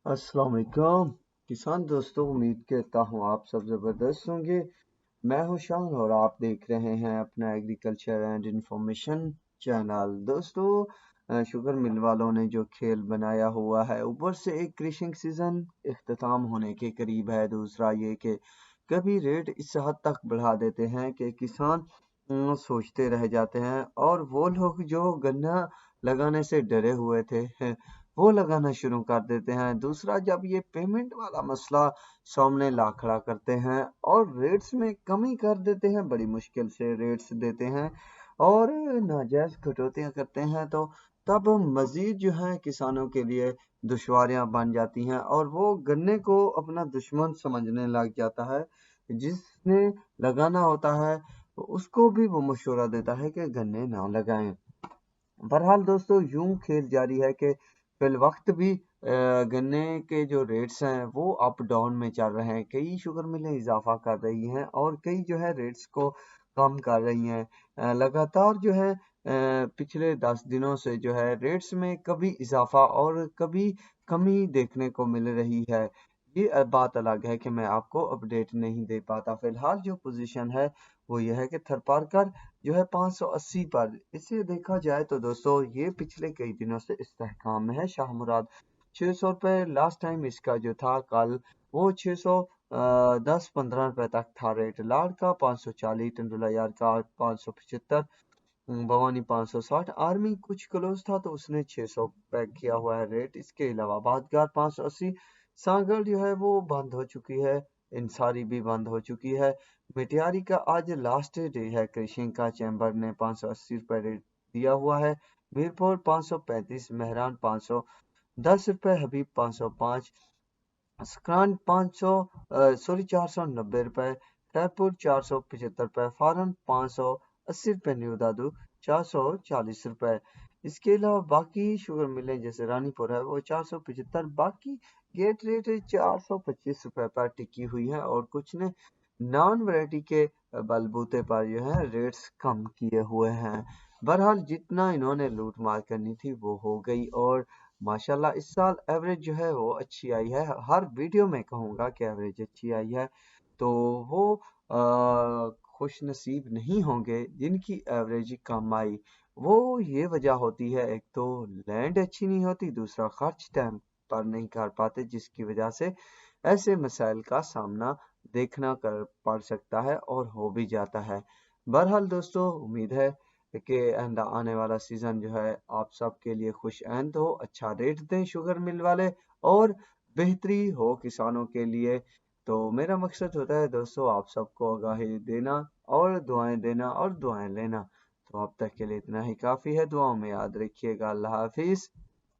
अस्सलाम वालेकुम किसान दोस्तों, उम्मीद करता हूँ आप सब ज़बरदस्त होंगे। मैं हूँ शान और आप देख रहे हैं अपना एग्रीकल्चर एंड इंफॉर्मेशन चैनल। दोस्तों, शुगर मिल वालों ने जो खेल बनाया हुआ है, ऊपर से एक क्रशिंग सीजन इख्तिताम होने के करीब है, दूसरा ये कि कभी रेट इस हद तक बढ़ा देते हैं कि किसान सोचते रह जाते हैं, और वो लोग जो गन्ना लगाने से डरे हुए थे वो लगाना शुरू कर देते हैं। दूसरा, जब ये पेमेंट वाला मसला सामने ला खड़ा करते हैं और रेट्स में कमी कर देते हैं, बड़ी मुश्किल से रेट्स देते हैं और नाजायज कटौतियां करते हैं, तो तब मजीद जो है किसानों के लिए दुश्वारियां बन जाती हैं और वो गन्ने को अपना दुश्मन समझने लग जाता है। जिसने लगाना होता है उसको भी वो मशवरा देता है कि गन्ने ना लगाएं। बहरहाल दोस्तों, यूं खेल जारी है कि फिल वक्त भी गन्ने के जो रेट्स हैं वो अप डाउन में चल रहे हैं। कई शुगर मिलें इजाफा कर रही हैं और कई जो है रेट्स को कम कर रही हैं। लगातार जो है पिछले 10 दिनों से जो है रेट्स में कभी इजाफा और कभी कमी देखने को मिल रही है। ये बात अलग है कि मैं आपको अपडेट नहीं दे पाता। फिलहाल जो पोजीशन है वो यह है कि थरपारकर जो है 580 पर। इसे देखा जाए तो दोस्तों ये पिछले कई दिनों से इस्तेहकाम में है। शाह मुराद 600 रुपये लास्ट टाइम इसका जो था कल, वो 610-15 रुपए तक था रेट। लाड़ का 540, टंडोला यार का 575, भवानी 560। आर्मी कुछ क्लोज था तो उसने 600 पैक किया हुआ है रेट। इसके अलावा बादगार 580, सांगड़ जो है वो बंद हो चुकी है, इंसारी भी बंद हो चुकी है। मिटियारी का आज लास्ट डे है, कृषि का चैम्बर ने 580 रुपये रेट दिया हुआ है। मीरपुर 535, मेहरान 510 रुपये, हबीब 505, स्क्रांट 490 रुपये, रायपुर 475 रुपये, फारन 580 रुपये, न्यू दादू 440 रुपये। इसके अलावा बाकी शुगर मिलें जैसे रानीपुर है वो 475, बाकी गेट रेट 425 रुपये पर टिकी हुई है और कुछ ने नॉन वैरायटी के बलबूते पर जो है रेट्स कम किए हुए हैं। बहरहाल जितना इन्होंने लूट मार करनी थी वो हो गई और माशाल्लाह इस साल एवरेज जो है वो अच्छी आई है। हर वीडियो में कहूँगा कि एवरेज अच्छी आई है, तो वो खुश नसीब नहीं होंगे जिनकी एवरेज कम आई। वो ये वजह होती है, एक तो लैंड अच्छी नहीं होती, दूसरा खर्च टाइम पर नहीं कर पाते, जिसकी वजह से ऐसे मसाइल का सामना देखना कर पड़ सकता है और हो भी जाता है। बहरहाल दोस्तों, उम्मीद है कि आने वाला सीजन जो है आप सबके लिए खुश आइंद हो, अच्छा रेट दें शुगर मिल वाले और बेहतरी हो किसानों के लिए। तो मेरा मकसद होता है दोस्तों आप सबको आगाही देना और दुआएं देना और दुआएं लेना। तो अब तक के लिए इतना ही काफी है। दुआओं में याद रखिएगा। अल्लाह हाफिज।